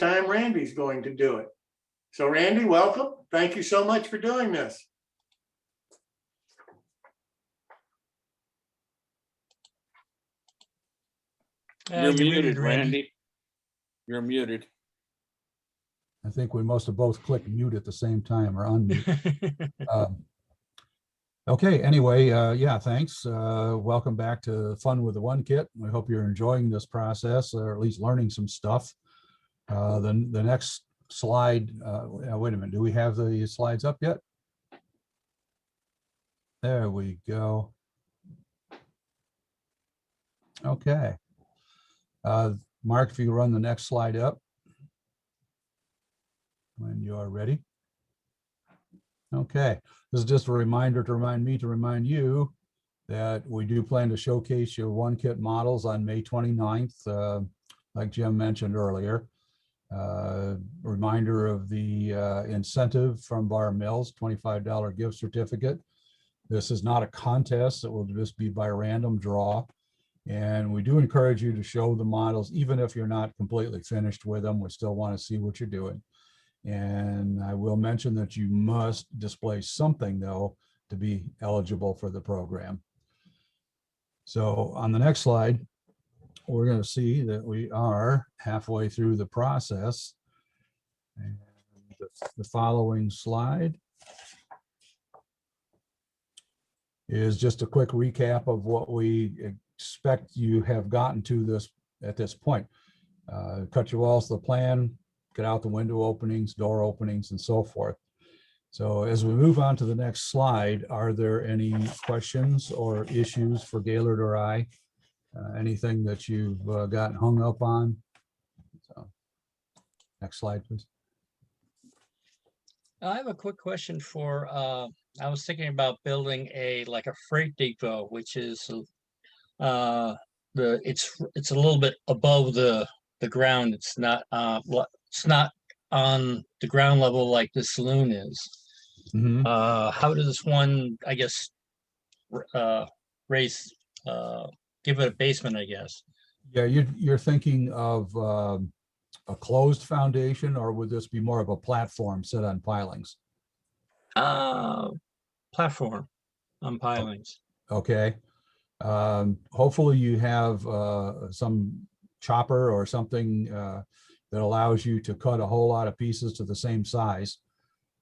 time Randy's going to do it. So Randy, welcome. Thank you so much for doing this. You're muted, Randy. You're muted. I think we must have both clicked mute at the same time, or unmute. Okay, anyway, yeah, thanks. Welcome back to Fun with the One Kit. We hope you're enjoying this process, or at least learning some stuff. The next slide, wait a minute, do we have the slides up yet? There we go. Okay. Mark, if you run the next slide up when you are ready. Okay, this is just a reminder to remind me to remind you that we do plan to showcase your One Kit models on May 29th, like Jim mentioned earlier. Reminder of the incentive from Bar Mills, $25 gift certificate. This is not a contest. It will just be by random draw. And we do encourage you to show the models, even if you're not completely finished with them. We still want to see what you're doing. And I will mention that you must display something, though, to be eligible for the program. So on the next slide, we're going to see that we are halfway through the process. And the following slide is just a quick recap of what we expect you have gotten to this at this point. Cut your walls to the plan, get out the window openings, door openings, and so forth. So as we move on to the next slide, are there any questions or issues for Gaylord or I? Anything that you've gotten hung up on? So, next slide, please. I have a quick question for, I was thinking about building like a freight depot, which is it's a little bit above the ground. It's not on the ground level like the saloon is. Mm-hmm. How does one, I guess, raise, give it a basement, I guess? Yeah, you're thinking of a closed foundation, or would this be more of a platform set on pilings? Platform on pilings. Okay. Hopefully you have some chopper or something that allows you to cut a whole lot of pieces to the same size,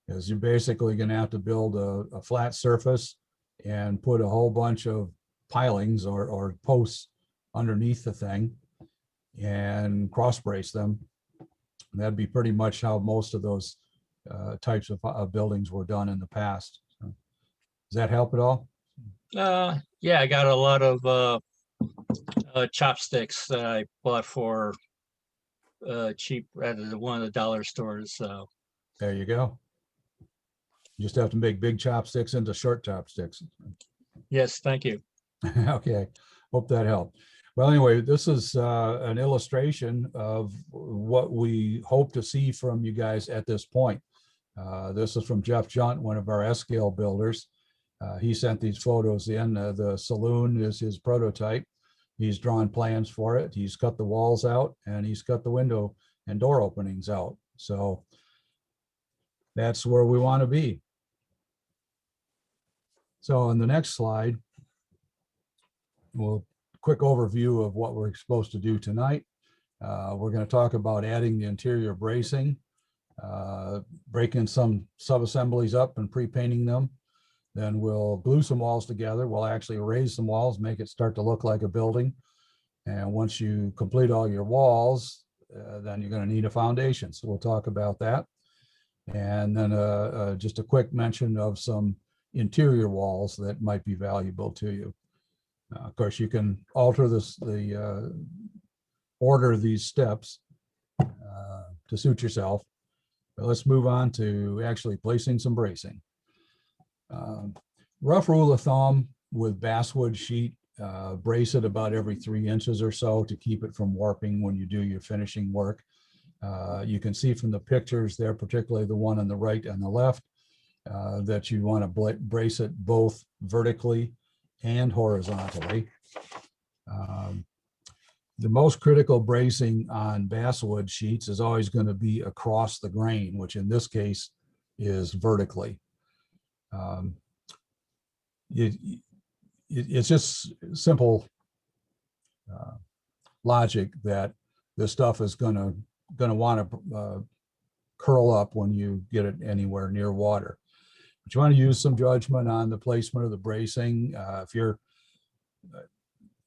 because you're basically going to have to build a flat surface and put a whole bunch of pilings or posts underneath the thing and cross brace them. And that'd be pretty much how most of those types of buildings were done in the past. So, does that help at all? Yeah, I got a lot of chopsticks that I bought for cheap at one of the dollar stores. So there you go. You just have to make big chopsticks into short chopsticks. yes, thank you. Okay, hope that helped. Well, anyway, this is an illustration of what we hope to see from you guys at this point. This is from Jeff Junt, one of our S-scale builders. He sent these photos in. The saloon is his prototype. He's drawn plans for it. He's cut the walls out, and he's cut the window and door openings out. So that's where we want to be. So on the next slide, we'll quick overview of what we're supposed to do tonight. We're going to talk about adding the interior bracing, breaking some sub-assemblies up and pre-painting them. Then we'll glue some walls together. We'll actually raise some walls, make it start to look like a building. And once you complete all your walls, then you're going to need a foundation. So we'll talk about that. And then just a quick mention of some interior walls that might be valuable to you. Of course, you can alter the order of these steps to suit yourself. But let's move on to actually placing some bracing. Rough rule of thumb with basswood sheet, brace it about every 3 inches or so to keep it from warping when you do your finishing work. You can see from the pictures there, particularly the one on the right and the left, that you want to brace it both vertically and horizontally. The most critical bracing on basswood sheets is always going to be across the grain, which in this case is vertically. Um, it's just simple logic that this stuff is going to want to curl up when you get it anywhere near water. But you want to use some judgment on the placement of the bracing. If you're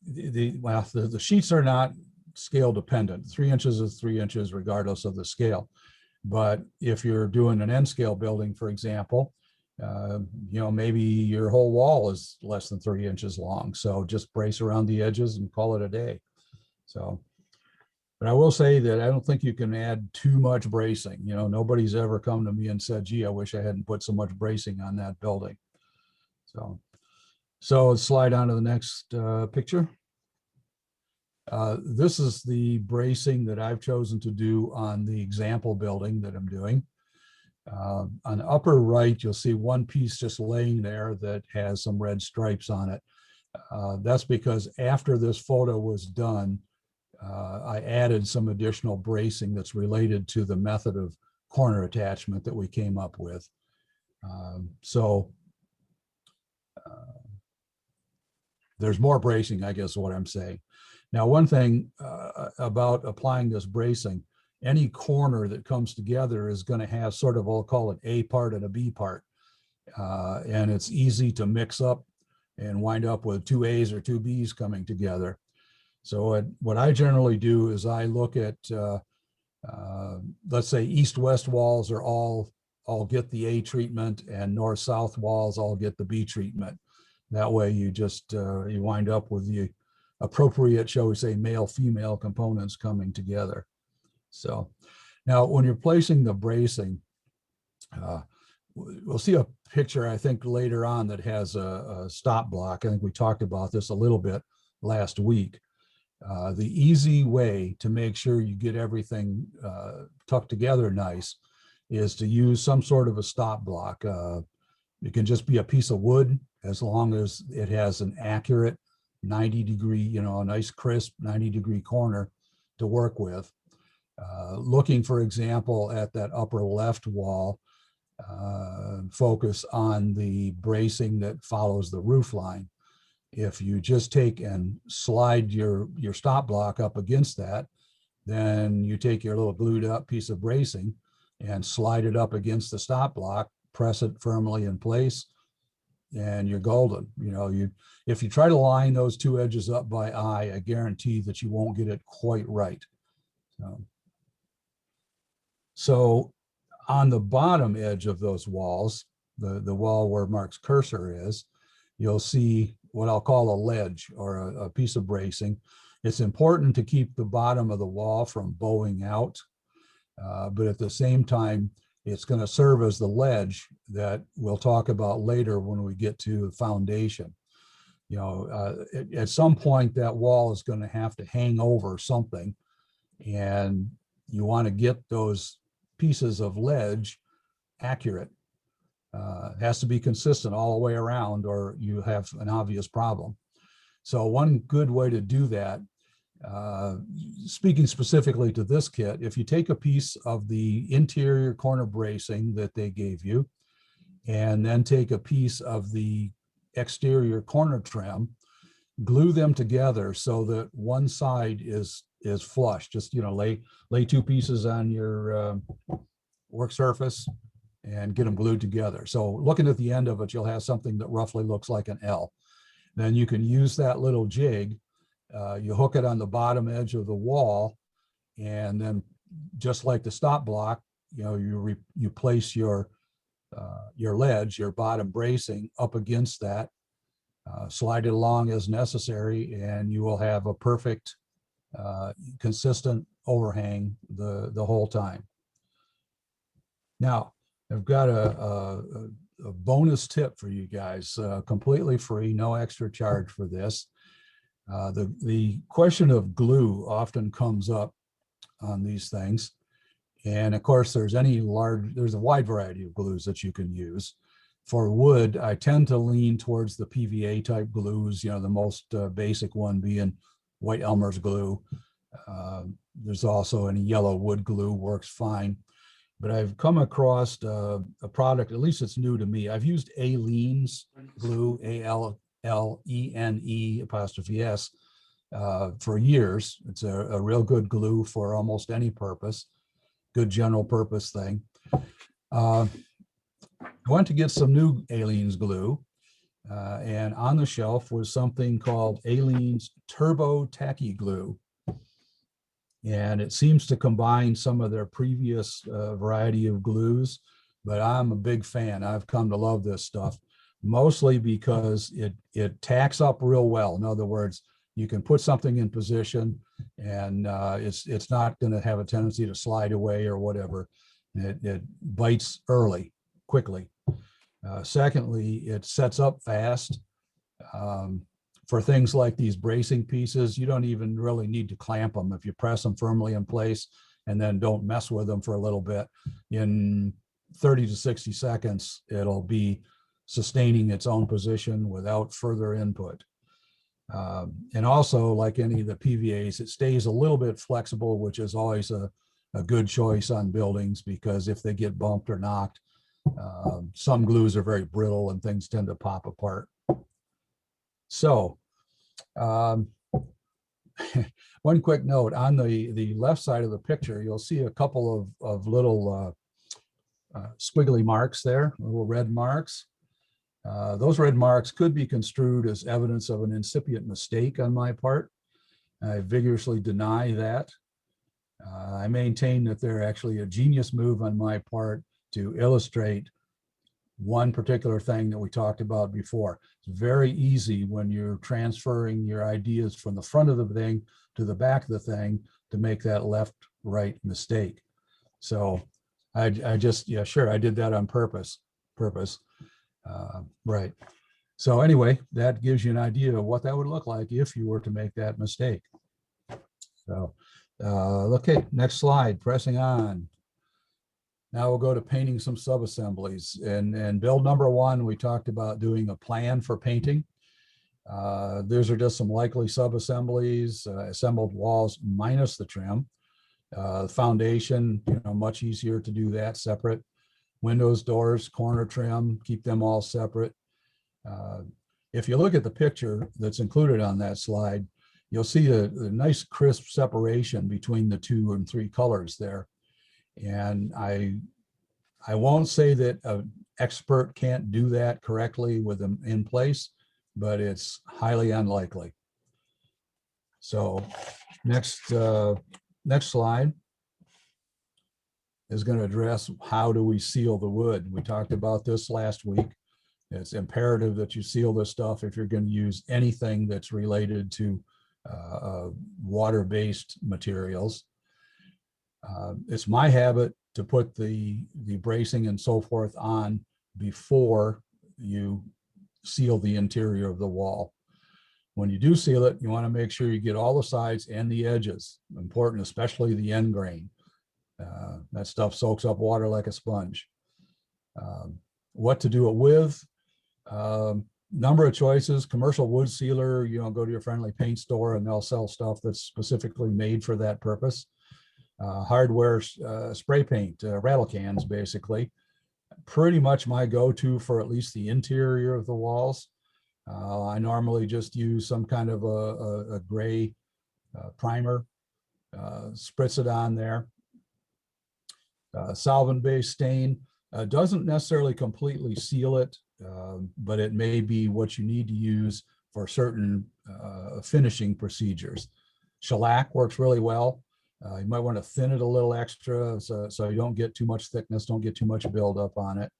the sheets are not scale dependent. 3 inches is 3 inches regardless of the scale. But if you're doing an N scale building, for example, maybe your whole wall is less than 3 inches long. So just brace around the edges and call it a day. So, but I will say that I don't think you can add too much bracing. Nobody's ever come to me and said, gee, I wish I hadn't put so much bracing on that building. So let's slide on to the next picture. This is the bracing that I've chosen to do on the example building that I'm doing. On the upper right, you'll see one piece just laying there that has some red stripes on it. That's because after this photo was done, I added some additional bracing that's related to the method of corner attachment that we came up with. There's more bracing, I guess is what I'm saying. Now, one thing about applying this bracing, any corner that comes together is going to have sort of, I'll call it A part and a B part. And it's easy to mix up and wind up with two A's or two B's coming together. So what I generally do is I look at, let's say east-west walls are all get the A treatment and north-south walls all get the B treatment. That way you just, you wind up with the appropriate, shall we say, male-female components coming together. So now when you're placing the bracing, we'll see a picture, I think, later on that has a stop block. I think we talked about this a little bit last week. The easy way to make sure you get everything tucked together nice is to use some sort of a stop block. It can just be a piece of wood as long as it has an accurate 90-degree, a nice crisp 90-degree corner to work with. Looking, for example, at that upper left wall, focus on the bracing that follows the roof line. If you just take and slide your stop block up against that, then you take your little glued up piece of bracing and slide it up against the stop block, press it firmly in place, and you're golden. If you try to line those two edges up by eye, I guarantee that you won't get it quite right. So on the bottom edge of those walls, the wall where Mark's cursor is, you'll see what I'll call a ledge or a piece of bracing. It's important to keep the bottom of the wall from bowing out, but at the same time, it's going to serve as the ledge that we'll talk about later when we get to the foundation. At some point, that wall is going to have to hang over something, and you want to get those pieces of ledge accurate. It has to be consistent all the way around, or you have an obvious problem. So one good way to do that, speaking specifically to this kit, if you take a piece of the interior corner bracing that they gave you, and then take a piece of the exterior corner trim, glue them together so that one side is flush. Just lay two pieces on your work surface and get them glued together. So looking at the end of it, you'll have something that roughly looks like an L. Then you can use that little jig. You hook it on the bottom edge of the wall, and then just like the stop block, you place your ledge, your bottom bracing up against that, slide it along as necessary, and you will have a perfect, consistent overhang the whole time. Now, I've got a bonus tip for you guys, completely free, no extra charge for this. The question of glue often comes up on these things. And of course, there's a wide variety of glues that you can use. For wood, I tend to lean towards the PVA type glues, the most basic one being white Elmer's glue. There's also any yellow wood glue, works fine. But I've come across a product, at least it's new to me. I've used Aleene's glue, ALLENE''S, for years. It's a real good glue for almost any purpose, good general purpose thing. I went to get some new Aleene's glue, and on the shelf was something called Aleene's Turbo Tacky Glue. And it seems to combine some of their previous variety of glues, but I'm a big fan. I've come to love this stuff, mostly because it tacks up real well. In other words, you can put something in position and it's not going to have a tendency to slide away or whatever. It bites quickly. Secondly, it sets up fast. For things like these bracing pieces, you don't even really need to clamp them. If you press them firmly in place and then don't mess with them for a little bit, in 30 to 60 seconds, it'll be sustaining its own position without further input. And also, like any of the PVAs, it stays a little bit flexible, which is always a good choice on buildings, because if they get bumped or knocked, some glues are very brittle and things tend to pop apart. So one quick note, on the left side of the picture, you'll see a couple of little squiggly marks there, little red marks. Those red marks could be construed as evidence of an incipient mistake on my part. I vigorously deny that. I maintain that they're actually a genius move on my part to illustrate one particular thing that we talked about before. It's very easy when you're transferring your ideas from the front of the thing to the back of the thing to make that left-right mistake. So I just, yeah, sure, I did that on purpose. Right. So anyway, that gives you an idea of what that would look like if you were to make that mistake. So, okay, next slide, pressing on. Now we'll go to painting some sub-assemblies. And build number one, we talked about doing a plan for painting. These are just some likely sub-assemblies, assembled walls minus the trim. Foundation, much easier to do that separate. Windows, doors, corner trim, keep them all separate. If you look at the picture that's included on that slide, you'll see a nice crisp separation between the 2 and 3 colors there. And I won't say that an expert can't do that correctly with them in place, but it's highly unlikely. So next slide is going to address how do we seal the wood. We talked about this last week. It's imperative that you seal this stuff if you're going to use anything that's related to water-based materials. It's my habit to put the bracing and so forth on before you seal the interior of the wall. When you do seal it, you want to make sure you get all the sides and the edges. Important, especially the end grain. That stuff soaks up water like a sponge. What to do it with? Number of choices. Commercial wood sealer, go to your friendly paint store and they'll sell stuff that's specifically made for that purpose. Hardware spray paint, rattle cans, basically. Pretty much my go-to for at least the interior of the walls. I normally just use some kind of a gray primer, spritz it on there. Solvent-based stain doesn't necessarily completely seal it, but it may be what you need to use for certain finishing procedures. Shellac works really well. You might want to thin it a little extra so you don't get too much thickness, don't get too much buildup on it.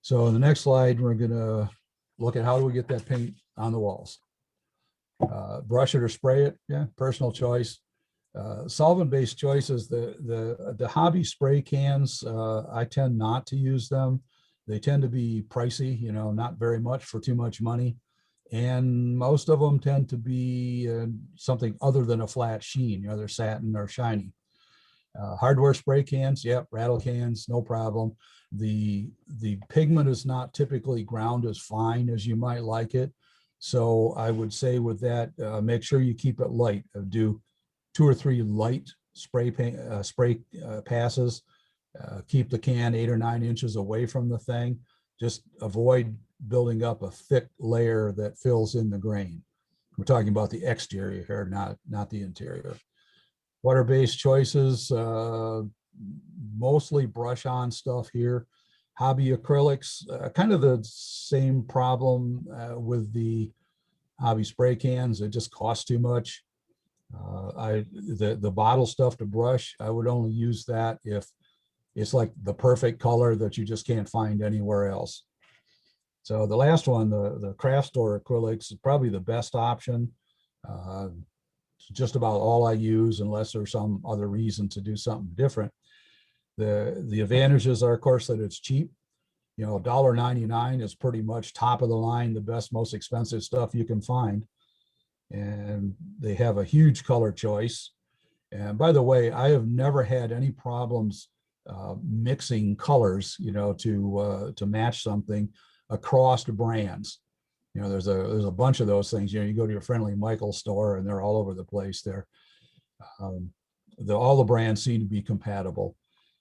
So in the next slide, we're going to look at how do we get that paint on the walls. Brush it or spray it, yeah, personal choice. Solvent-based choices, the hobby spray cans, I tend not to use them. They tend to be pricey, not very much for too much money. And most of them tend to be something other than a flat sheen, they're satin or shiny. Hardware spray cans, yep, rattle cans, no problem. The pigment is not typically ground as fine as you might like it. So I would say with that, make sure you keep it light. Do 2 or 3 light spray paint, passes. Keep the can 8 or 9 inches away from the thing. Just avoid building up a thick layer that fills in the grain. We're talking about the exterior here, not the interior. Water-based choices, mostly brush on stuff here. Hobby acrylics, kind of the same problem with the hobby spray cans. It just costs too much. The bottle stuff to brush, I would only use that if it's like the perfect color that you just can't find anywhere else. So the last one, the craft store acrylics, is probably the best option. It's just about all I use unless there's some other reason to do something different. The advantages are, of course, that it's cheap. You know, $1.99 is pretty much top of the line, the best, most expensive stuff you can find. And they have a huge color choice. And by the way, I have never had any problems mixing colors, you know, to match something across brands. You know, there's a bunch of those things. You know, you go to your Friendly Michael store and they're all over the place there. All the brands seem to be compatible,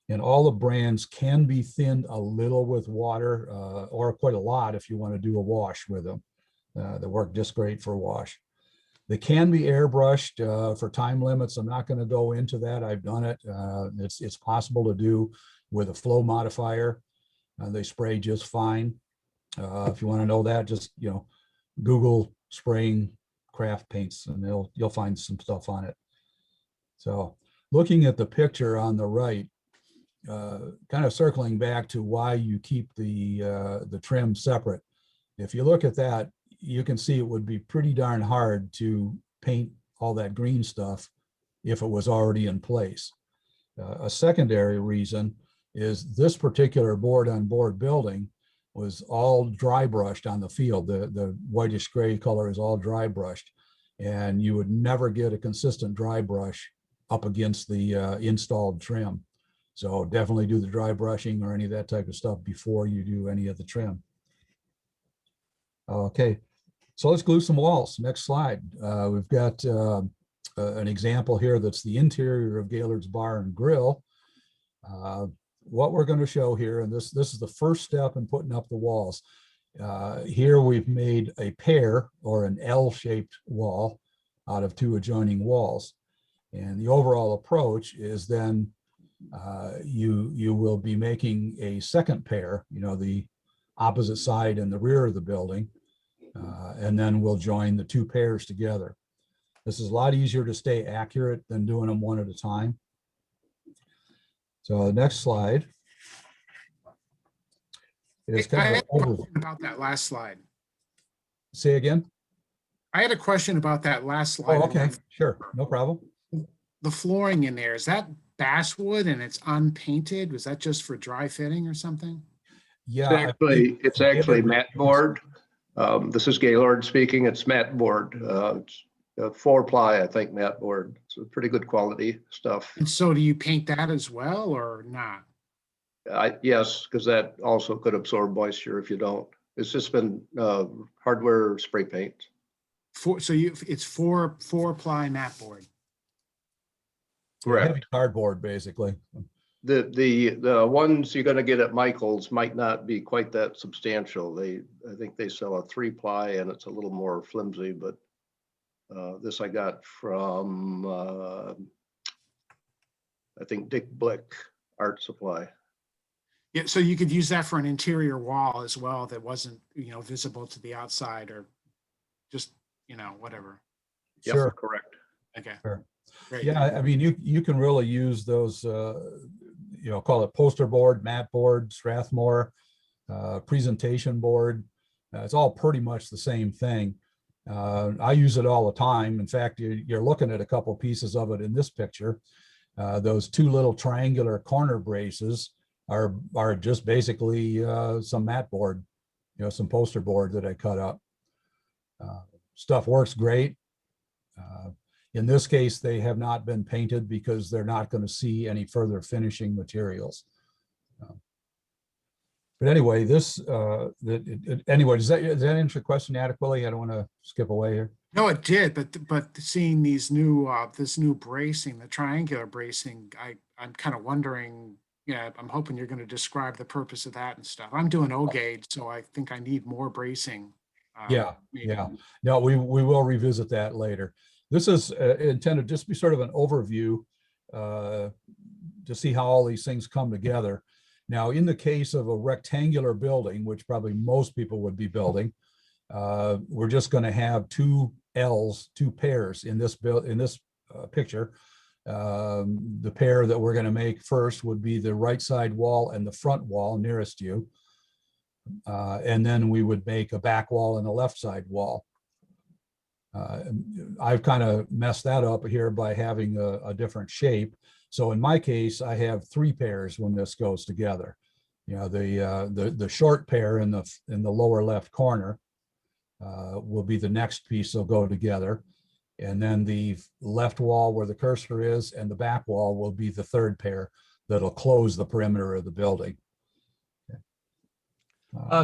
and all the brands can be thinned a little with water, or quite a lot if you want to do a wash with them. They work just great for wash. They can be airbrushed for time limits. I'm not going to go into that. I've done it. It's possible to do with a flow modifier. They spray just fine. If you want to know that, just, you know, Google spraying craft paints and you'll find some stuff on it. So looking at the picture on the right, kind of circling back to why you keep the trim separate. If you look at that, you can see it would be pretty darn hard to paint all that green stuff if it was already in place. A secondary reason is this particular board-on-board building was all dry brushed on the field. The whitish gray color is all dry brushed, and you would never get a consistent dry brush up against the installed trim. So definitely do the dry brushing or any of that type of stuff before you do any of the trim. Okay, so let's glue some walls. Next slide. We've got an example here that's the interior of Gaylord's Bar and Grill. What we're going to show here, and this is the first step in putting up the walls. Here we've made a pair or an L-shaped wall out of 2 adjoining walls. And the overall approach is then you will be making a second pair, you know, the opposite side and the rear of the building. And then we'll join the 2 pairs together. This is a lot easier to stay accurate than doing them one at a time. So the next slide is kind of an overview. About that last slide. Say again? I had a question about that last slide. Oh, okay, sure, no problem. The flooring in there, is that basswood and it's unpainted? Was that just for dry fitting or something? Yeah, It's actually mat board. This is Gaylord speaking. It's mat board. It's a 4-ply, I think, mat board. It's a pretty good quality stuff. And so do you paint that as well or not? Yes, because that also could absorb moisture if you don't. It's just been hardware spray paint. It's 4-ply mat board. Correct. heavy cardboard, basically. The ones you're going to get at Michael's might not be quite that substantial. I think they sell a 3-ply and it's a little more flimsy, but this I got from I think Dick Blick Art Supply. Yeah, so you could use that for an interior wall as well that wasn't, you know, visible to the outside or just, you know, whatever. Yep, Sure. correct. Okay. Sure. Great. Yeah, I mean, you can really use those, you know, call it poster board, mat board, Strathmore, presentation board. It's all pretty much the same thing. I use it all the time. In fact, you're looking at a couple pieces of it in this picture. Those 2 little triangular corner braces are just basically some mat board, you know, some poster board that I cut up. Stuff works great. In this case, they have not been painted because they're not going to see any further finishing materials. But anyway, anyway, does that answer your question adequately? I don't want to skip away here. No, it did, but seeing these new, this new bracing, the triangular bracing, I'm kind of wondering, yeah, I'm hoping you're going to describe the purpose of that and stuff. I'm doing O gauge, so I think I need more bracing. Yeah, maybe. yeah. No, we will revisit that later. This is intended just to be sort of an overview to see how all these things come together. Now, in the case of a rectangular building, which probably most people would be building, we're just going to have two L's, two pairs in this picture. The pair that we're going to make first would be the right side wall and the front wall nearest you. And then we would make a back wall and a left side wall. I've kind of messed that up here by having a different shape. So in my case, I have three pairs when this goes together. You know, the short pair in the lower left corner will be the next piece that'll go together. And then the left wall where the cursor is and the back wall will be the third pair that'll close the perimeter of the building.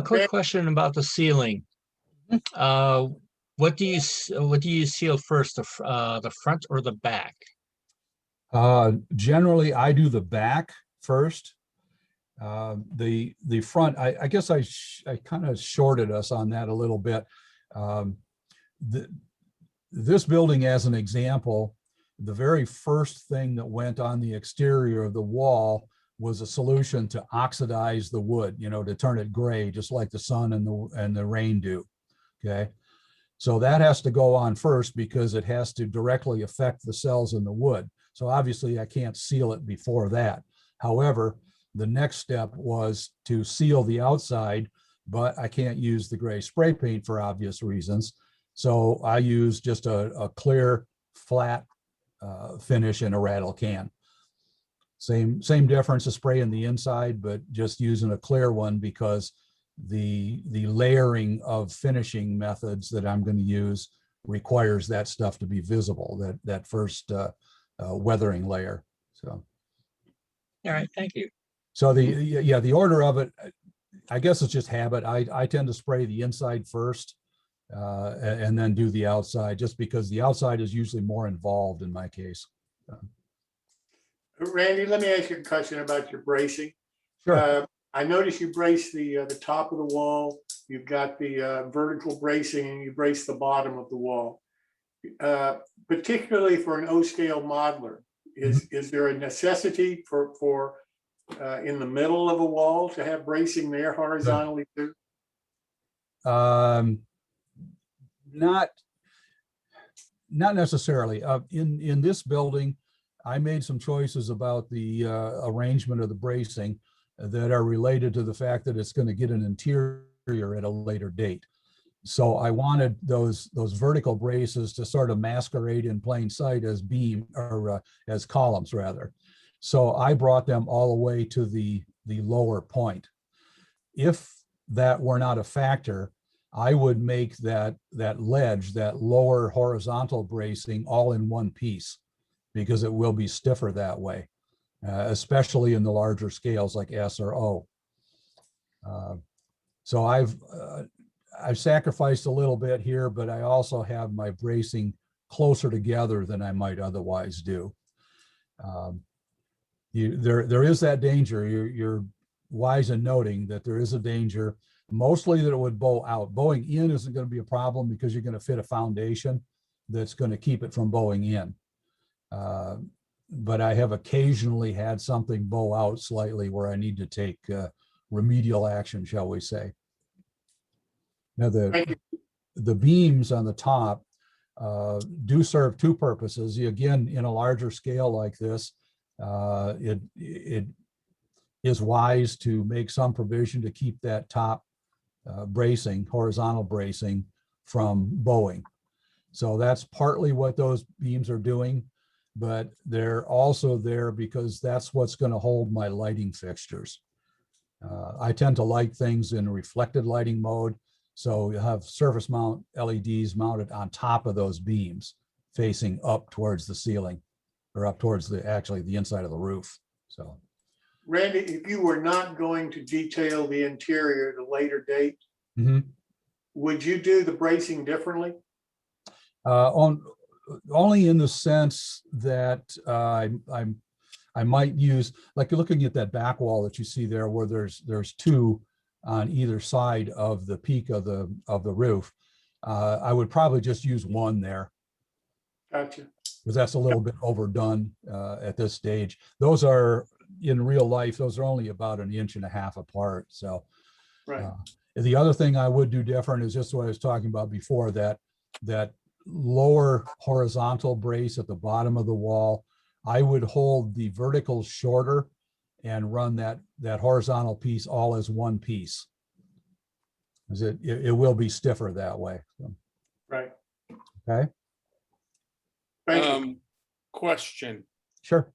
Quick question about the ceiling. What do you seal first, the front or the back? Generally, I do the back first. The front, I guess I kind of shorted us on that a little bit. This building, as an example, the very first thing that went on the exterior of the wall was a solution to oxidize the wood, you know, to turn it gray, just like the sun and the rain do. Okay. So that has to go on first because it has to directly affect the cells in the wood. So obviously I can't seal it before that. However, the next step was to seal the outside, but I can't use the gray spray paint for obvious reasons. So I use just a clear, flat finish in a rattle can. Same difference of spraying the inside, but just using a clear one because the layering of finishing methods that I'm going to use requires that stuff to be visible, that first weathering layer. So. All right, thank you. So the order of it, I guess it's just habit. I tend to spray the inside first and then do the outside, just because the outside is usually more involved in my case. Randy, let me ask you a question about your bracing. Sure. I noticed you brace the top of the wall. You've got the vertical bracing, and you brace the bottom of the wall. Particularly for an O-scale modeler, is there a necessity for in the middle of a wall to have bracing there horizontally too? Not necessarily. In this building, I made some choices about the arrangement of the bracing that are related to the fact that it's going to get an interior at a later date. So I wanted those vertical braces to sort of masquerade in plain sight as as columns rather. So I brought them all the way to the lower point. If that were not a factor, I would make that ledge, that lower horizontal bracing, all in one piece, because it will be stiffer that way, especially in the larger scales like S or O. So I've sacrificed a little bit here, but I also have my bracing closer together than I might otherwise do. There is that danger. You're wise in noting that there is a danger, mostly that it would bow out. Bowing in isn't going to be a problem because you're going to fit a foundation that's going to keep it from bowing in. But I have occasionally had something bow out slightly where I need to take remedial action, shall we say. Now the beams on the top do serve two purposes. Again, in a larger scale like this, it is wise to make some provision to keep that top bracing, horizontal bracing, from bowing. So that's partly what those beams are doing, but they're also there because that's what's going to hold my lighting fixtures. I tend to light things in reflected lighting mode. So you have surface mount LEDs mounted on top of those beams facing up towards the ceiling, or up towards actually the inside of the roof. So Randy, if you were not going to detail the interior at a later date, Mhm. would you do the bracing differently? Only in the sense that I might use, like you're looking at that back wall that you see there where there's two on either side of the peak of the roof. I would probably just use one there Gotcha. because that's a little bit overdone at this stage. Those are, in real life, those are only about 1.5 inches apart. So Right. the other thing I would do different is just what I was talking about before, that lower horizontal brace at the bottom of the wall, I would hold the vertical shorter and run that horizontal piece all as one piece. Because it will be stiffer that way. So, Right. okay, Thank you. Question, sure.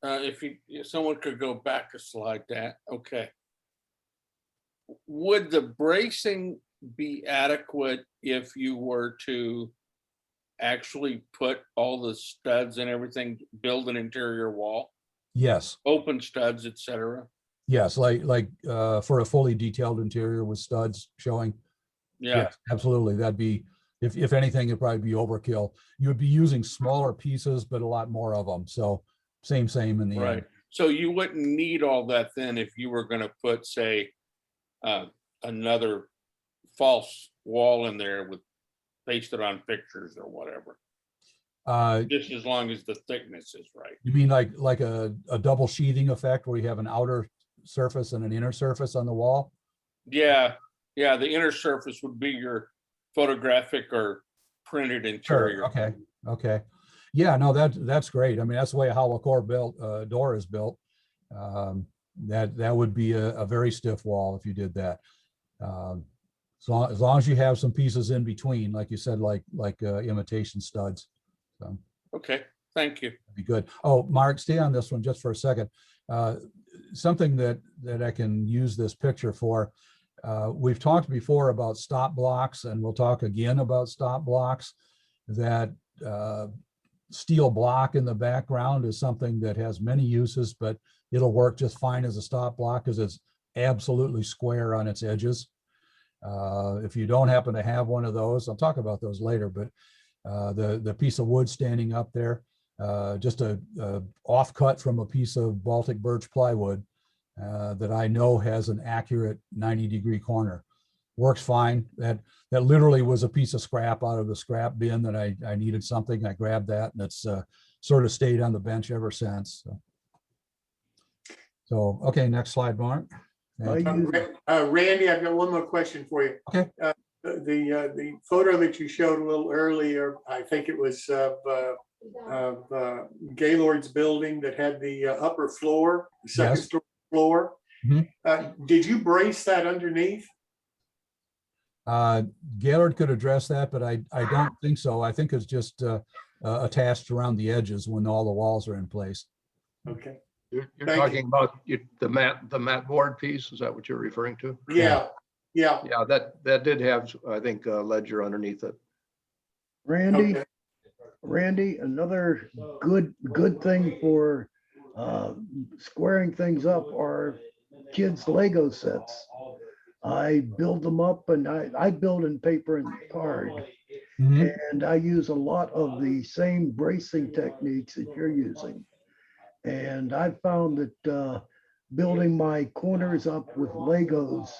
if someone could go back a slide that, okay. Would the bracing be adequate if you were to actually put all the studs and everything, build an interior wall, Yes, open studs, etc.? yes, like for a fully detailed interior with studs showing. Yeah, Yes, absolutely. That'd be, if anything, it'd probably be overkill. You would be using smaller pieces, but a lot more of them. So same in the right. end. So you wouldn't need all that then if you were gonna put, say, another false wall in there with pasted on pictures or whatever, just as long as the thickness is right. You mean like a double sheathing effect where you have an outer surface and an inner surface on the wall? Yeah, the inner surface would be your photographic or printed interior. Okay. Yeah, no, that's great. I mean, that's the way a hollow core door is built. That would be a very stiff wall if you did that. So as long as you have some pieces in between, like you said, like imitation studs. So Okay, thank you. that'd be good. Oh, Mark, stay on this one just for a second. Something that I can use this picture for. We've talked before about stop blocks, and we'll talk again about stop blocks. That steel block in the background is something that has many uses, but it'll work just fine as a stop block because it's absolutely square on its edges. If you don't happen to have one of those, I'll talk about those later, but the piece of wood standing up there, just a offcut from a piece of Baltic birch plywood that I know has an accurate 90-degree corner. Works fine. That literally was a piece of scrap out of the scrap bin that I needed something. I grabbed that, and it's sort of stayed on the bench ever since. So okay, next slide, Mark. Thank you. Randy, I've got one more question for you. Okay. The photo that you showed a little earlier, I think it was of Gaylord's building that had the upper floor, the second Yes. story floor. Mhm. Did you brace that underneath? Gaylord could address that, but I don't think so. I think it's just attached around the edges when all the walls are in place. Okay. You're Thank talking about the mat board piece, is that what you're referring to? Yeah. Yeah, that did have, I think, a ledger underneath it. Randy, Okay. Randy, another good thing for squaring things up are kids' Lego sets. I build them up, and I build in paper and card, Mhm. and I use a lot of the same bracing techniques that you're using. And I've found that building my corners up with Legos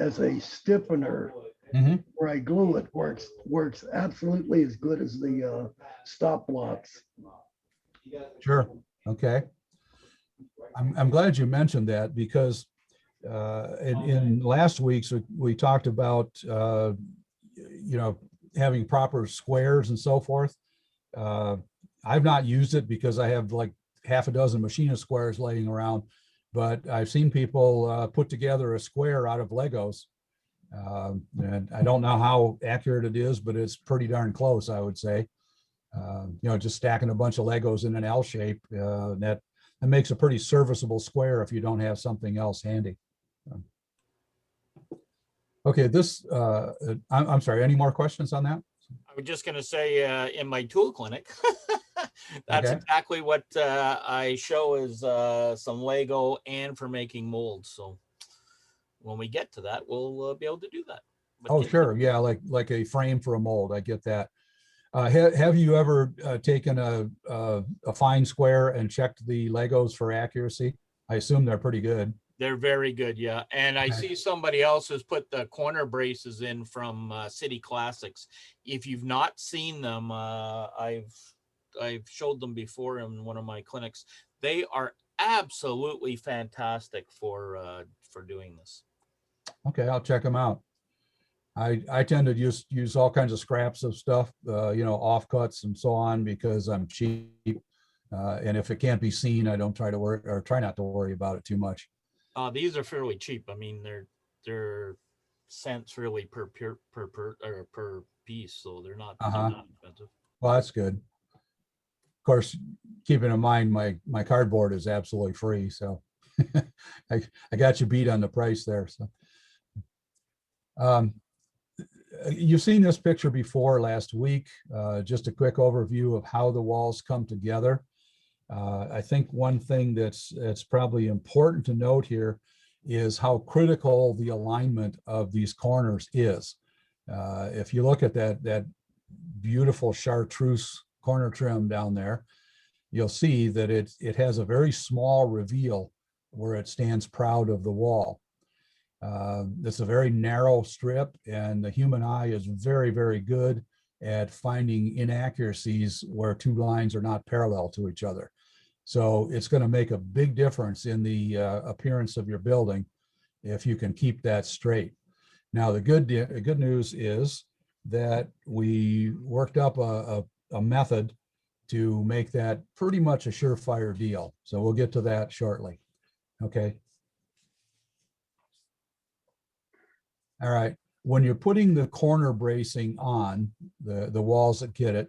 as a stiffener Mhm. where I glue it works absolutely as good as the stop blocks. Sure. Okay. I'm glad you mentioned that because in last week's we talked about having proper squares and so forth. I've not used it because I have like half a dozen machinist squares laying around, but I've seen people put together a square out of Legos. And I don't know how accurate it is, but it's pretty darn close, I would say. Just stacking a bunch of Legos in an L shape, that makes a pretty serviceable square if you don't have something else handy. Okay, I'm sorry, any more questions on that? I was just gonna say, in my tool clinic, That's Okay. exactly what I show is some Lego and for making molds. So when we get to that, we'll be able to do that. But Oh, sure. Yeah, like a frame for a mold. I get that. Have you ever taken a fine square and checked the Legos for accuracy? I assume they're pretty good. They're very good, yeah. And I Okay. see somebody else has put the corner braces in from City Classics. If you've not seen them, I've showed them before in one of my clinics. They are absolutely fantastic for doing this. Okay, I'll check them out. I tend to use all kinds of scraps of stuff, offcuts and so on because I'm cheap. And if it can't be seen, I don't try to worry or try not to worry about it too much. These are fairly cheap. I mean, they're cents really per piece, so they're not expensive. Well, that's good. Of course, keeping in mind my cardboard is absolutely free, so I got you beat on the price there. So you've seen this picture before last week. Just a quick overview of how the walls come together. I think one thing that's probably important to note here is how critical the alignment of these corners is. If you look at that beautiful chartreuse corner trim down there, you'll see that it has a very small reveal where it stands proud of the wall. It's a very narrow strip, and the human eye is very, very good at finding inaccuracies where two lines are not parallel to each other. So it's going to make a big difference in the appearance of your building if you can keep that straight. Now, the good news is that we worked up a method to make that pretty much a surefire deal. So we'll get to that shortly. Okay. All right. When you're putting the corner bracing on the walls that get it,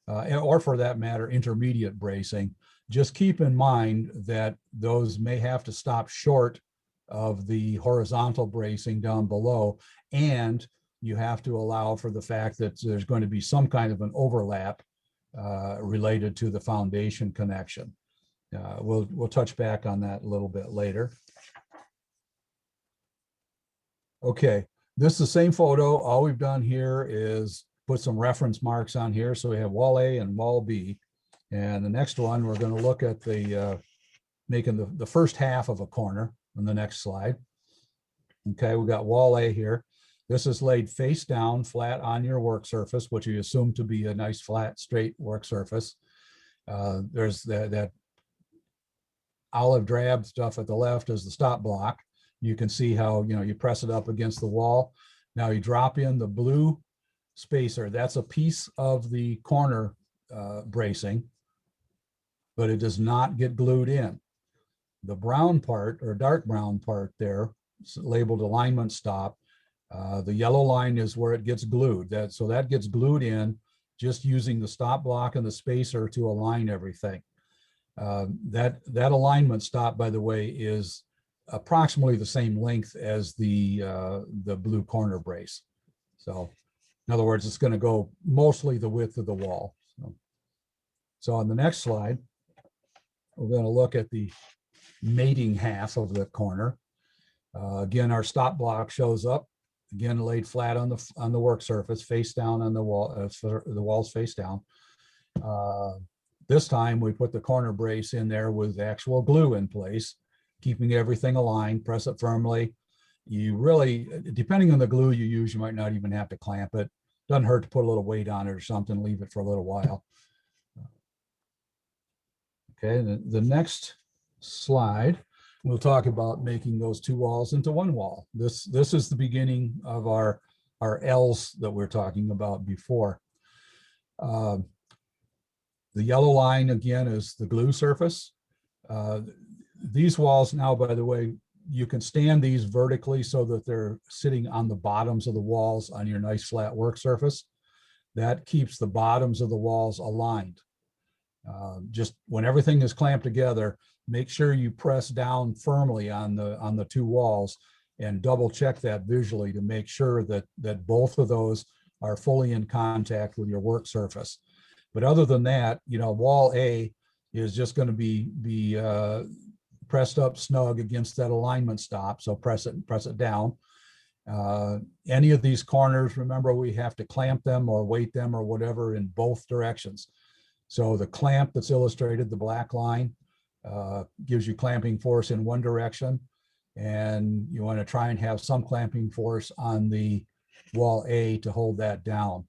or for that matter, intermediate bracing, just keep in mind that those may have to stop short of the horizontal bracing down below, and you have to allow for the fact that there's going to be some kind of an overlap related to the foundation connection. We'll touch back on that a little bit later. Okay, this is the same photo. All we've done here is put some reference marks on here. So we have wall A and wall B. And the next one, we're going to look at the making the first half of a corner on the next slide. Okay, we got wall A here. This is laid face down flat on your work surface, which you assume to be a nice flat straight work surface. There's that olive drab stuff at the left is the stop block. You can see how, you press it up against the wall. Now you drop in the blue spacer. That's a piece of the corner bracing, but it does not get glued in. The brown part or dark brown part there, labeled alignment stop, the yellow line is where it gets glued. So that gets glued in just using the stop block and the spacer to align everything. That alignment stop, by the way, is approximately the same length as the blue corner brace. So in other words, it's going to go mostly the width of the wall. So on the next slide, we're going to look at the mating half of the corner. Again, our stop block shows up, again, laid flat on the work surface, face down on the wall, the wall's face down. This time we put the corner brace in there with actual glue in place, keeping everything aligned, press it firmly. You really, depending on the glue you use, you might not even have to clamp it. Doesn't hurt to put a little weight on it or something, leave it for a little while. Okay, the next slide, we'll talk about making those two walls into one wall. This is the beginning of our L's that we're talking about before. The yellow line, again, is the glue surface. These walls now, by the way, you can stand these vertically so that they're sitting on the bottoms of the walls on your nice flat work surface. That keeps the bottoms of the walls aligned. Just when everything is clamped together, make sure you press down firmly on the two walls and double check that visually to make sure that both of those are fully in contact with your work surface. But other than that, wall A is just going to be pressed up snug against that alignment stop. So press it down. Any of these corners, remember, we have to clamp them or weight them or whatever in both directions. So the clamp that's illustrated, the black line, gives you clamping force in one direction. And you want to try and have some clamping force on the wall A to hold that down.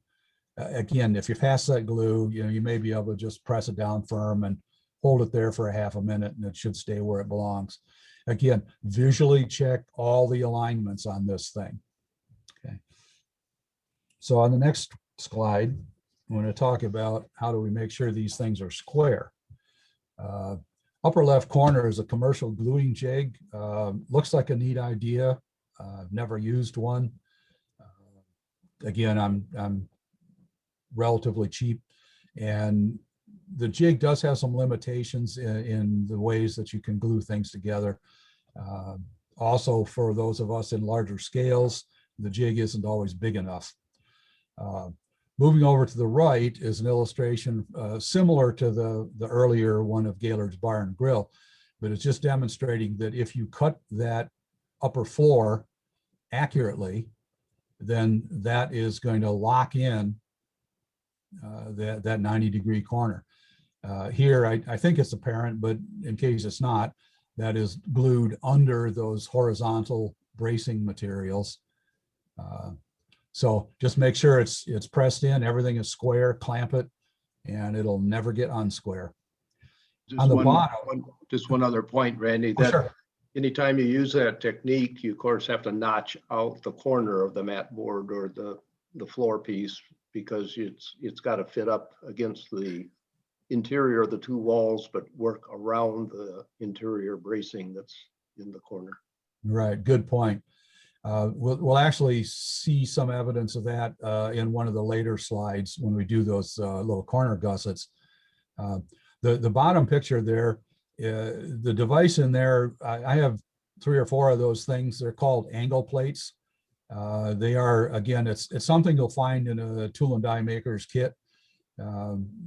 Again, if you pass that glue, you may be able to just press it down firm and hold it there for a half a minute, and it should stay where it belongs. Again, visually check all the alignments on this thing. Okay. So on the next slide, I'm going to talk about how do we make sure these things are square. Upper left corner is a commercial gluing jig. Looks like a neat idea. I've never used one. Again, I'm relatively cheap, and the jig does have some limitations in the ways that you can glue things together. Also, for those of us in larger scales, the jig isn't always big enough. Moving over to the right is an illustration similar to the earlier one of Gaylord's Bar and Grill, but it's just demonstrating that if you cut that upper floor accurately, then that is going to lock in that 90-degree corner. Here, I think it's apparent, but in case it's not, that is glued under those horizontal bracing materials. So just make sure it's pressed in, everything is square, clamp it, and it'll never get unsquare. On the bottom. Just one other point, Randy, Oh, that sure. anytime you use that technique, you of course have to notch out the corner of the mat board or the floor piece, because it's got to fit up against the interior of the two walls, but work around the interior bracing that's in the corner. Right, good point. We'll actually see some evidence of that in one of the later slides when we do those little corner gussets. The bottom picture there, the device in there, I have 3 or 4 of those things. They're called angle plates. They are, again, it's something you'll find in a tool and die maker's kit.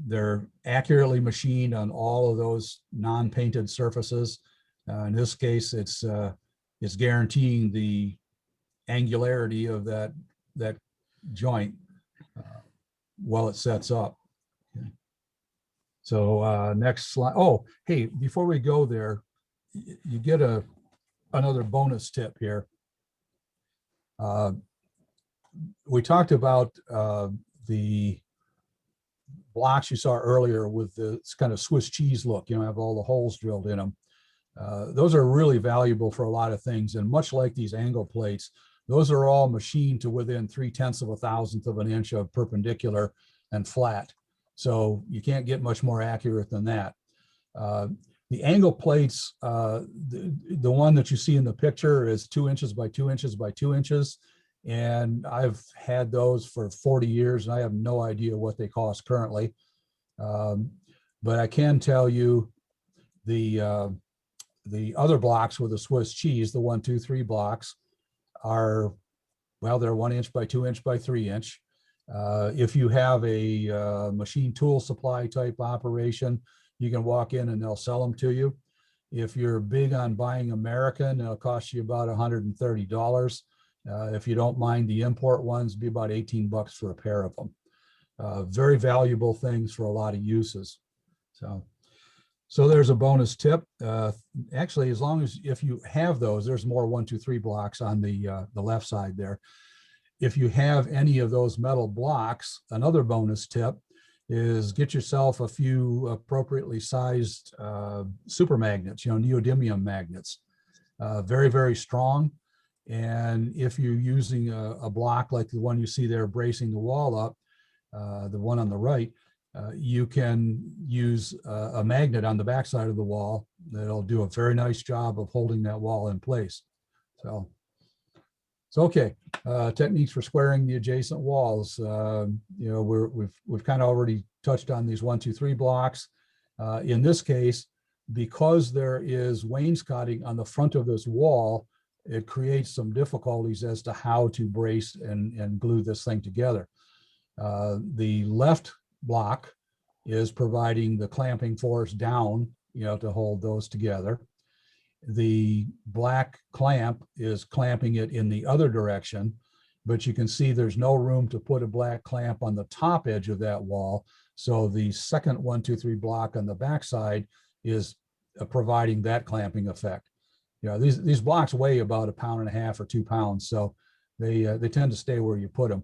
They're accurately machined on all of those non-painted surfaces. In this case, it's guaranteeing the angularity of that joint while it sets up. Okay. So next slide. Oh, hey, before we go there, you get another bonus tip here. We talked about the blocks you saw earlier with this kind of Swiss cheese look, have all the holes drilled in them. Those are really valuable for a lot of things. And much like these angle plates, those are all machined to within 0.3 of a thousandth of an inch of perpendicular and flat. So you can't get much more accurate than that. The angle plates, the one that you see in the picture is 2 inches by 2 inches by 2 inches. And I've had those for 40 years and I have no idea what they cost currently. But I can tell you the other blocks with the Swiss cheese, the 1, 2, 3 blocks are, well, they're 1 inch by 2 inch by 3 inch. If you have a machine tool supply type operation, you can walk in and they'll sell them to you. If you're big on buying American, it'll cost you about $130. If you don't mind the import ones, it'd be about 18 bucks for a pair of them. Very valuable things for a lot of uses. So there's a bonus tip. Actually, as long as if you have those, there's more 1, 2, 3 blocks on the left side there. If you have any of those metal blocks, another bonus tip is get yourself a few appropriately sized super magnets, neodymium magnets. Very, very strong. And if you're using a block like the one you see there bracing the wall up, the one on the right, you can use a magnet on the backside of the wall that'll do a very nice job of holding that wall in place. So okay, techniques for squaring the adjacent walls. We've kind of already touched on these 1, 2, 3 blocks. In this case, because there is wainscoting on the front of this wall, it creates some difficulties as to how to brace and glue this thing together. The left block is providing the clamping force down, to hold those together. The black clamp is clamping it in the other direction, but you can see there's no room to put a black clamp on the top edge of that wall. So the second 1, 2, 3 block on the backside is providing that clamping effect. These blocks weigh about 1.5 pounds or 2 pounds, so they tend to stay where you put them.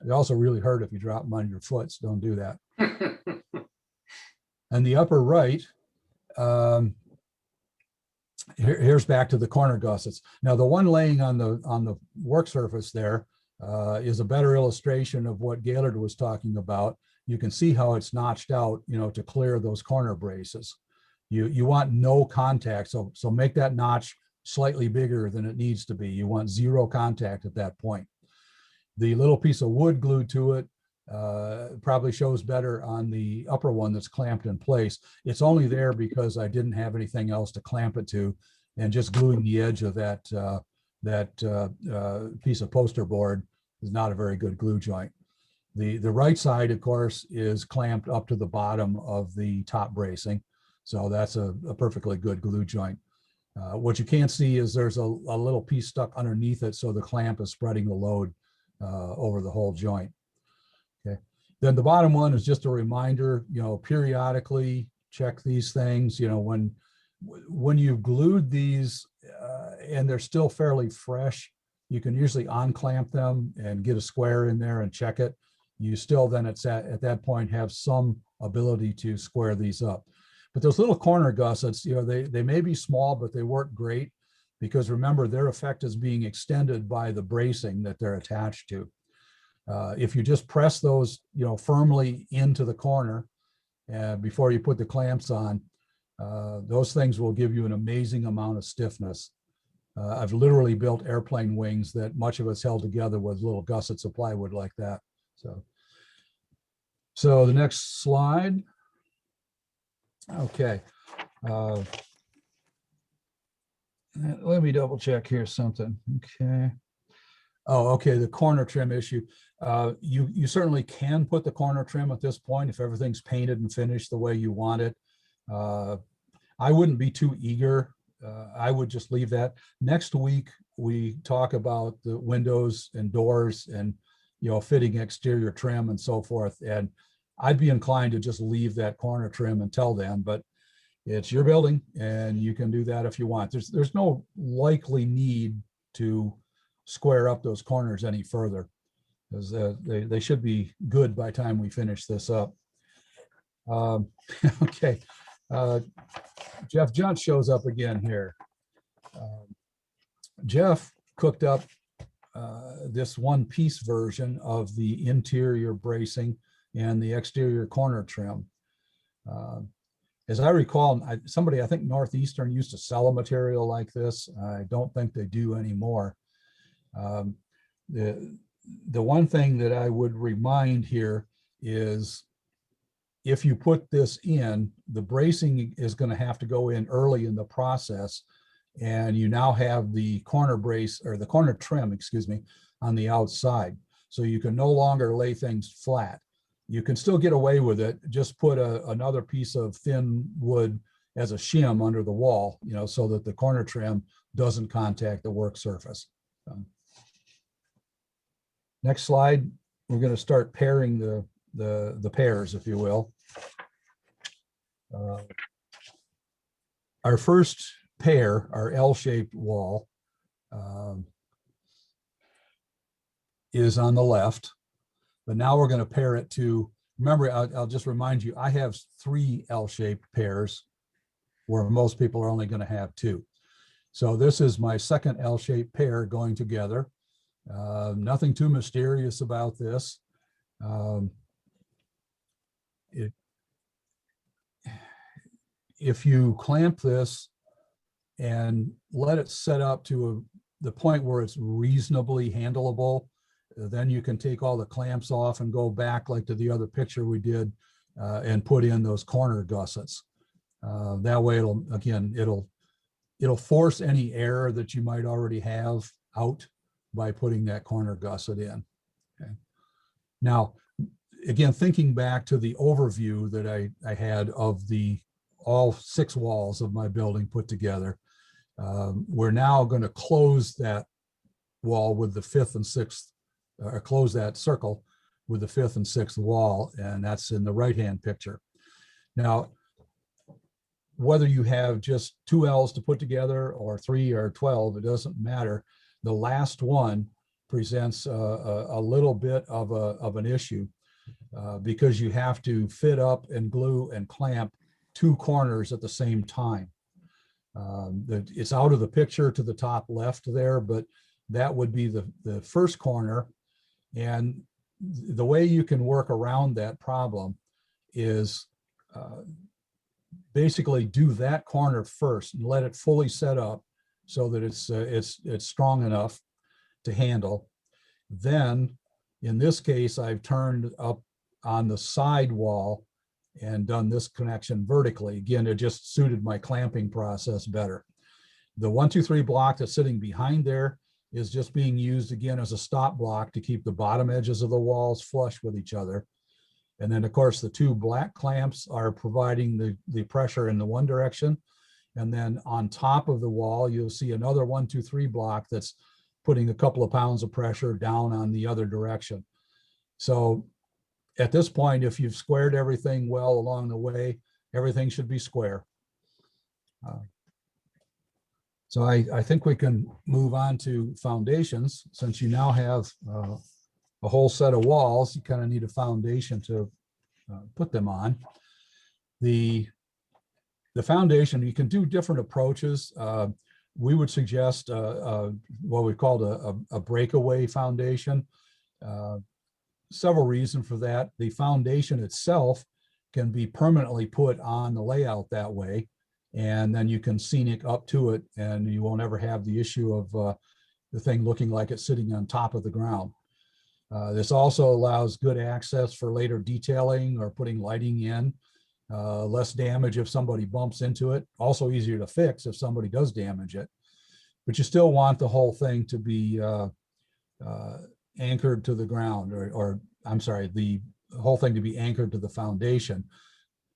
They also really hurt if you drop them on your foot, so don't do that. And the upper right, here's back to the corner gussets. Now, the one laying on the work surface there is a better illustration of what Gaylord was talking about. You can see how it's notched out, to clear those corner braces. You want no contact, so make that notch slightly bigger than it needs to be. You want 0 contact at that point. The little piece of wood glued to it probably shows better on the upper one that's clamped in place. It's only there because I didn't have anything else to clamp it to, and just gluing the edge of that piece of poster board is not a very good glue joint. The right side, of course, is clamped up to the bottom of the top bracing, so that's a perfectly good glue joint. What you can't see is there's a little piece stuck underneath it, so the clamp is spreading the load over the whole joint. Okay. Then the bottom one is just a reminder, periodically check these things. When you've glued these and they're still fairly fresh, you can usually unclamp them and get a square in there and check it. You still then at that point have some ability to square these up. But those little corner gussets, they may be small, but they work great, because remember, their effect is being extended by the bracing that they're attached to. If you just press those, firmly into the corner before you put the clamps on, those things will give you an amazing amount of stiffness. I've literally built airplane wings that much of it's held together with little gussets of plywood like that. So the next slide. Okay. Let me double check here something. Okay. Oh, okay. The corner trim issue. You certainly can put the corner trim at this point if everything's painted and finished the way you want it. I wouldn't be too eager. I would just leave that. Next week, we talk about the windows and doors and, fitting exterior trim and so forth. And I'd be inclined to just leave that corner trim until then, but it's your building and you can do that if you want. There's no likely need to square up those corners any further, because they should be good by the time we finish this up. Okay. Jeff Junt shows up again here. Jeff cooked up this one-piece version of the interior bracing and the exterior corner trim. As I recall, somebody, I think Northeastern, used to sell a material like this. I don't think they do anymore. The one thing that I would remind here is, if you put this in, the bracing is going to have to go in early in the process, and you now have the corner brace, or the corner trim, excuse me, on the outside. So you can no longer lay things flat. You can still get away with it. Just put another piece of thin wood as a shim under the wall, so that the corner trim doesn't contact the work surface. Next slide, we're going to start pairing the pairs, if you will. Our first pair, our L-shaped wall, is on the left, but now we're going to pair it to, remember, I'll just remind you, I have 3 L-shaped pairs where most people are only going to have 2. So this is my second L-shaped pair going together. Nothing too mysterious about this. If you clamp this and let it set up to the point where it's reasonably handleable, then you can take all the clamps off and go back like to the other picture we did and put in those corner gussets. That way it'll force any air that you might already have out by putting that corner gusset in. Okay. Now, again, thinking back to the overview that I had of all 6 walls of my building put together, we're now going to close that wall with the 5th and 6th, or close that circle with the 5th and 6th wall, and that's in the right-hand picture. Now, whether you have just 2 L's to put together or 3 or 12, it doesn't matter. The last one presents a little bit of an issue because you have to fit up and glue and clamp 2 corners at the same time. It's out of the picture to the top left there, but that would be the first corner. And the way you can work around that problem is basically do that corner first and let it fully set up so that it's strong enough to handle. Then, in this case, I've turned up on the side wall and done this connection vertically. Again, it just suited my clamping process better. The 1, 2, 3 block that's sitting behind there is just being used again as a stop block to keep the bottom edges of the walls flush with each other. And then, of course, the 2 black clamps are providing the pressure in the one direction. And then on top of the wall, you'll see another 1, 2, 3 block that's putting a couple of pounds of pressure down on the other direction. So at this point, if you've squared everything well along the way, everything should be square. So I think we can move on to foundations. Since you now have a whole set of walls, you kind of need a foundation to put them on. The foundation, you can do different approaches. We would suggest what we called a breakaway foundation. Several reasons for that. The foundation itself can be permanently put on the layout that way, and then you can scenic up to it, and you won't ever have the issue of the thing looking like it's sitting on top of the ground. This also allows good access for later detailing or putting lighting in, less damage if somebody bumps into it, also easier to fix if somebody does damage it. But you still want the whole thing to be anchored to the ground, or I'm sorry, the whole thing to be anchored to the foundation.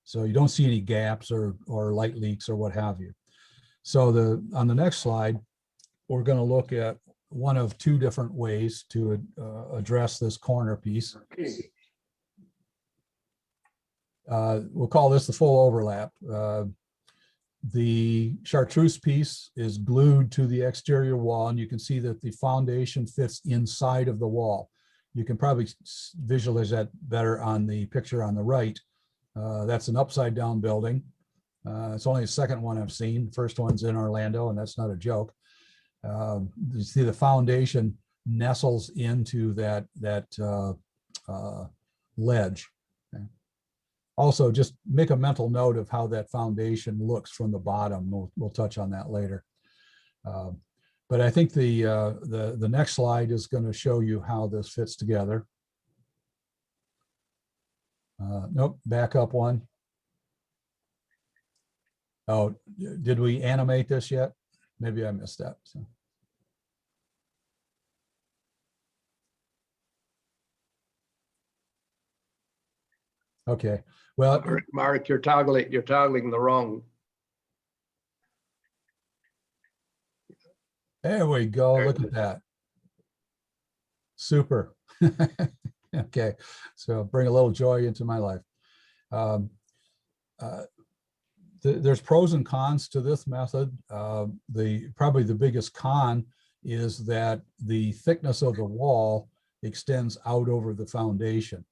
So you don't see any gaps or light leaks or what have you. So on the next slide, we're going to look at one of 2 different ways to address this corner piece. We'll call this the full overlap. The chartreuse piece is glued to the exterior wall, and you can see that the foundation fits inside of the wall. You can probably visualize that better on the picture on the right. That's an upside down building. It's only the second one I've seen. The first one's in Orlando, and that's not a joke. You see the foundation nestles into that ledge. Okay. Also, just make a mental note of how that foundation looks from the bottom. We'll touch on that later. But I think the next slide is going to show you how this fits together. Nope, back up one. Oh, did we animate this yet? Maybe I missed that. So. Okay, well, Mark, you're toggling the wrong. there we go. Look at that. Super. Okay, so bring a little joy into my life. There's pros and cons to this method. Probably the biggest con is that the thickness of the wall extends out over the foundation.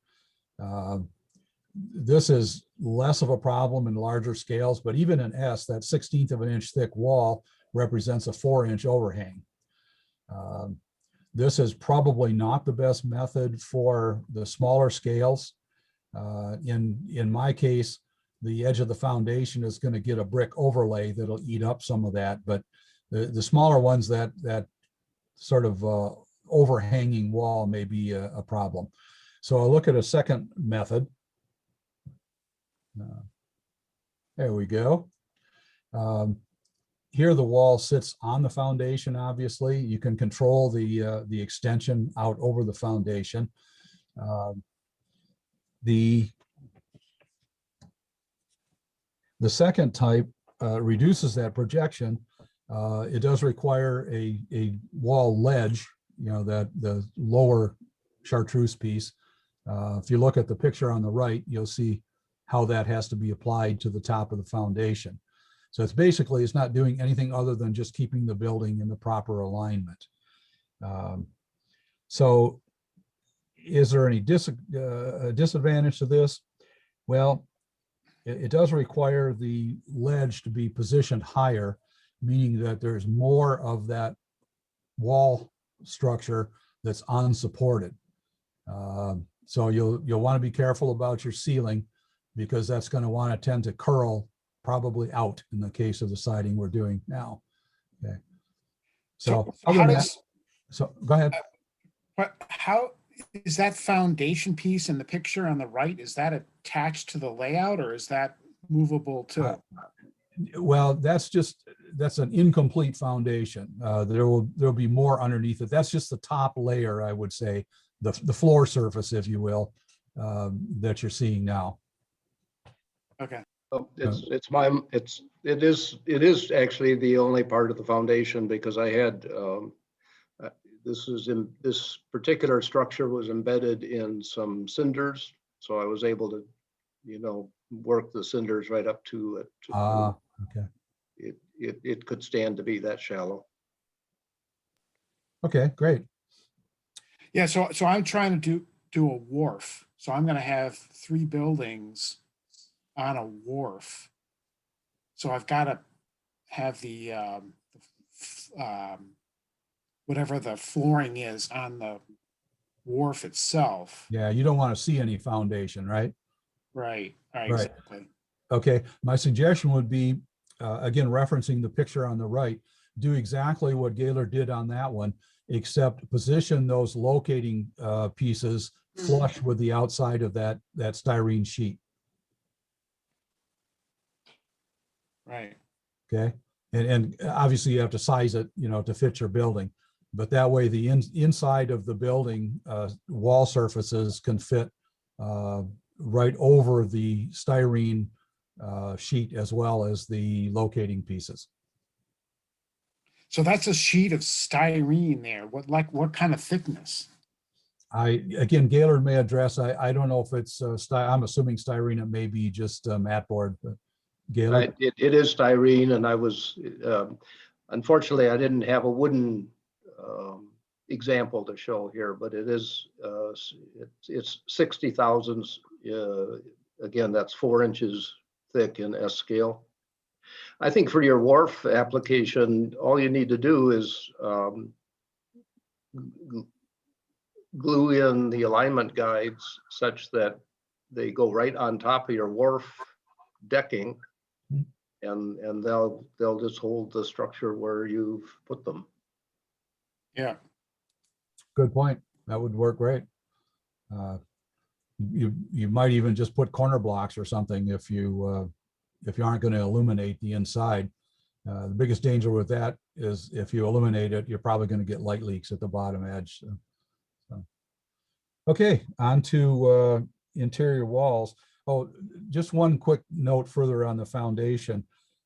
This is less of a problem in larger scales, but even in S, that 1/16 of an inch thick wall represents a 4-inch overhang. This is probably not the best method for the smaller scales. In my case, the edge of the foundation is going to get a brick overlay that'll eat up some of that, but the smaller ones, that sort of overhanging wall may be a problem. So I'll look at a second method. There we go. Here the wall sits on the foundation, obviously. You can control the extension out over the foundation. The second type reduces that projection. It does require a wall ledge, you know, that the lower chartreuse piece. If you look at the picture on the right, you'll see how that has to be applied to the top of the foundation. So it's basically, it's not doing anything other than just keeping the building in the proper alignment. So is there any disadvantage to this? Well, it does require the ledge to be positioned higher, meaning that there's more of that wall structure that's unsupported. So you'll want to be careful about your ceiling, because that's going to want to tend to curl probably out in the case of the siding we're doing now. Okay. So other how than that, does, so go ahead. how is that foundation piece in the picture on the right? Is that attached to the layout, or is that movable too? Well, that's an incomplete foundation. There'll be more underneath it. That's just the top layer, I would say, the floor surface, if you will, that you're seeing now. Okay. Oh, it is actually the only part of the foundation, because I had, this particular structure was embedded in some cinders. So I was able to, you know, work the cinders right up to it. Okay. It could stand to be that shallow. Okay, great. Yeah, so I'm trying to do a wharf. So I'm gonna have 3 buildings on a wharf. So I've got to have the whatever the flooring is on the wharf itself. Yeah, you don't want to see any foundation, right? Right, Right. exactly. Okay, my suggestion would be, again, referencing the picture on the right, do exactly what Gaylord did on that one, except position those locating pieces flush with the outside of that styrene sheet. Right. Okay, and obviously you have to size it, you know, to fit your building, but that way the inside of the building wall surfaces can fit right over the styrene sheet, as well as the locating pieces. So that's a sheet of styrene there. What kind of thickness? Again, Gaylord may address, I don't know if it's I'm assuming styrene, it may be just mat board, but Gaylord. It is styrene, and I was, unfortunately, I didn't have a wooden example to show here, but it is, it's 60 thousandths. Again, that's 4 inches thick in S scale. I think for your wharf application, all you need to do is glue in the alignment guides such that they go right on top of your wharf decking, and they'll just hold the structure where you've put them. Yeah. Good point. That would work great. You might even just put corner blocks or something if you aren't going to illuminate the inside. The biggest danger with that is if you illuminate it, you're probably going to get light leaks at the bottom edge. So. Okay, on to interior walls. Oh, just one quick note further on the foundation.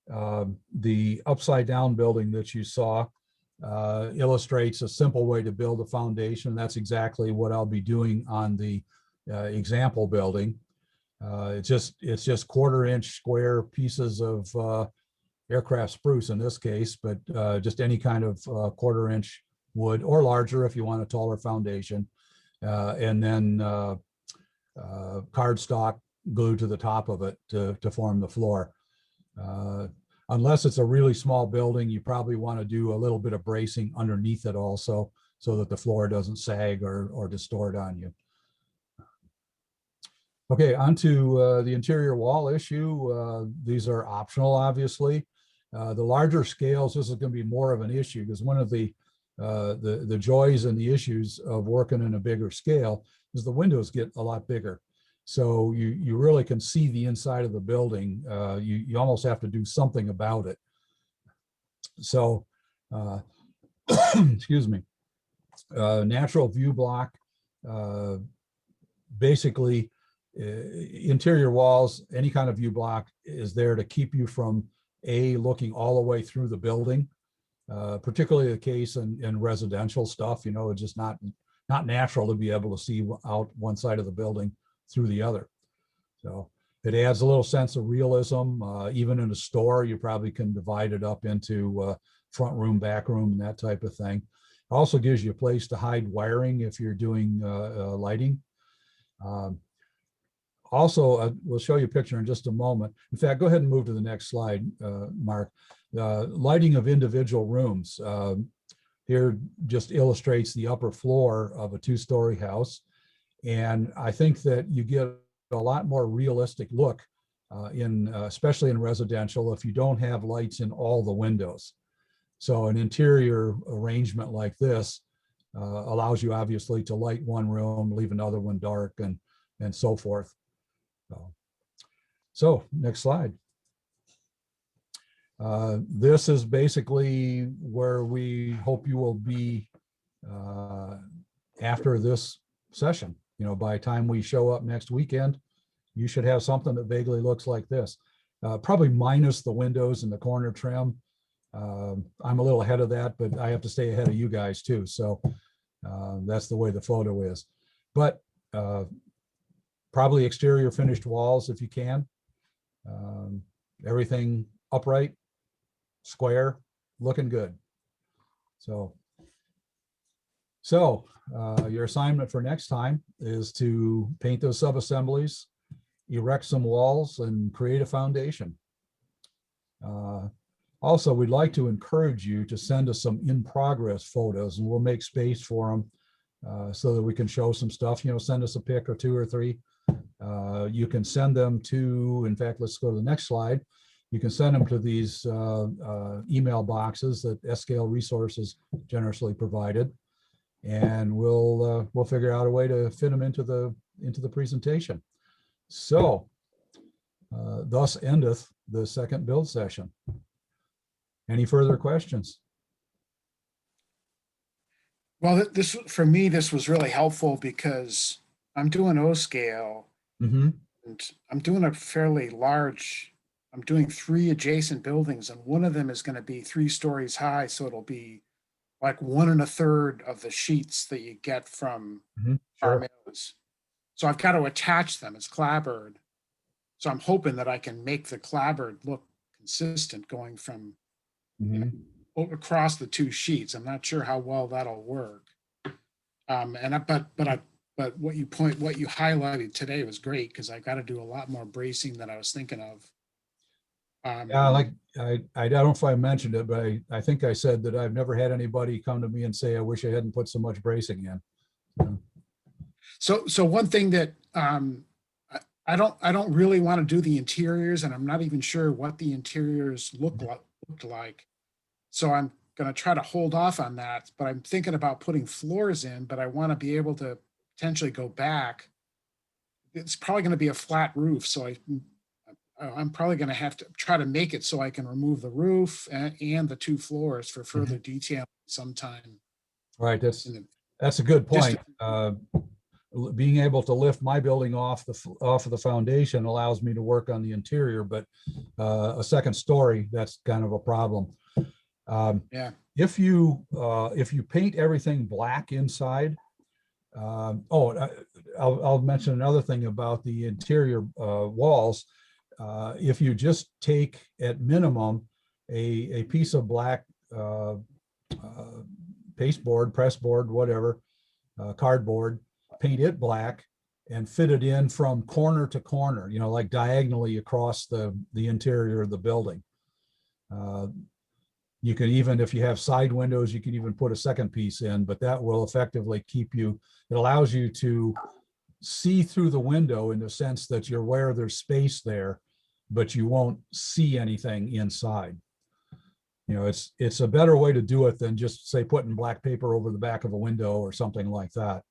The upside down building that you saw illustrates a simple way to build a foundation. That's exactly what I'll be doing on the example building. It's just 1/4 inch square pieces of aircraft spruce in this case, but just any kind of 1/4 inch wood, or larger if you want a taller foundation, and then cardstock glued to the top of it to form the floor. Unless it's a really small building, you probably want to do a little bit of bracing underneath it also, so that the floor doesn't sag or distort on you. Okay, on to the interior wall issue. These are optional, obviously. The larger scales, this is going to be more of an issue, because one of the joys and the issues of working in a bigger scale is the windows get a lot bigger. So you really can see the inside of the building. You almost have to do something about it. So, excuse me, natural view block basically interior walls, any kind of view block is there to keep you from looking all the way through the building. Particularly the case in residential stuff, you know, it's just not natural to be able to see out one side of the building through the other. So it adds a little sense of realism. Even in a store, you probably can divide it up into front room, back room, and that type of thing. It also gives you a place to hide wiring if you're doing lighting. Also, we'll show you a picture in just a moment. In fact, go ahead and move to the next slide, Mark. Lighting of individual rooms. Here just illustrates the upper floor of a two-story house. And I think that you get a lot more realistic look especially in residential, if you don't have lights in all the windows. So an interior arrangement like this allows you obviously to light one room, leave another one dark, and so forth. So next slide. This is basically where we hope you will be after this session. You know, by the time we show up next weekend, you should have something that vaguely looks like this. Probably minus the windows and the corner trim. I'm a little ahead of that, but I have to stay ahead of you guys too. So that's the way the photo is. But probably exterior finished walls if you can. Everything upright, square, looking good. So your assignment for next time is to paint those sub-assemblies, erect some walls, and create a foundation. Also, we'd like to encourage you to send us some in-progress photos, and we'll make space for them so that we can show some stuff. You know, send us a pic or two or three. You can send them to, in fact, let's go to the next slide. You can send them to these email boxes that S-Scale Resources generously provided, and we'll figure out a way to fit them into the presentation. So, thus endeth the second build session. Any further questions? Well, this for me, this was really helpful because I'm doing O-scale, and I'm doing a fairly large. I'm doing 3 adjacent buildings, and one of them is going to be 3 stories high, so it'll be like 1 1/3 of the sheets that you get from Sure. Mills. So I've got to attach them. It's clapboard. So I'm hoping that I can make the clapboard look consistent going from across the 2 sheets. I'm not sure how well that'll work. But what you highlighted today was great, because I got to do a lot more bracing than I was thinking of. Yeah, like I don't know if I mentioned it, but I think I said that I've never had anybody come to me and say, I wish I hadn't put so much bracing in. So one thing that I don't really want to do the interiors, and I'm not even sure what the interiors looked like. So I'm going to try to hold off on that, but I'm thinking about putting floors in, but I want to be able to potentially go back. It's probably going to be a flat roof, so I'm probably going to have to try to make it so I can remove the roof and the 2 floors for further detail sometime. Right, that's a good point. Being able to lift my building off of the foundation allows me to work on the interior, but a second story, that's kind of a problem. Yeah. If you paint everything black inside, I'll mention another thing about the interior walls. If you just take at minimum a piece of black pasteboard, pressboard, whatever, cardboard, paint it black and fit it in from corner to corner, you know, like diagonally across the interior of the building. You can even, if you have side windows, you can even put a second piece in, but that will effectively keep you, it allows you to see through the window in the sense that you're aware there's space there, but you won't see anything inside. You know, it's a better way to do it than just say putting black paper over the back of a window or something like that.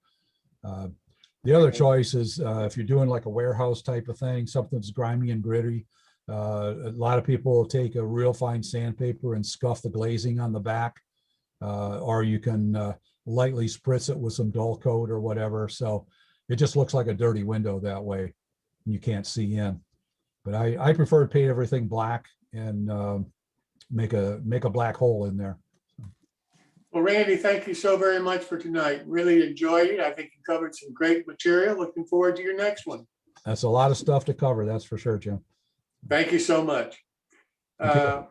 The other choice is if you're doing like a warehouse type of thing, something that's grimy and gritty. A lot of people will take a real fine sandpaper and scuff the glazing on the back, or you can lightly spritz it with some dull coat or whatever. So it just looks like a dirty window that way. and you can't see in. But I prefer to paint everything black and make a black hole in there. Well, Randy, thank you so very much for tonight. Really enjoyed it. I think you covered some great material. Looking forward to your next one. That's a lot of stuff to cover, that's for sure, Jim. Thank you so much. Okay.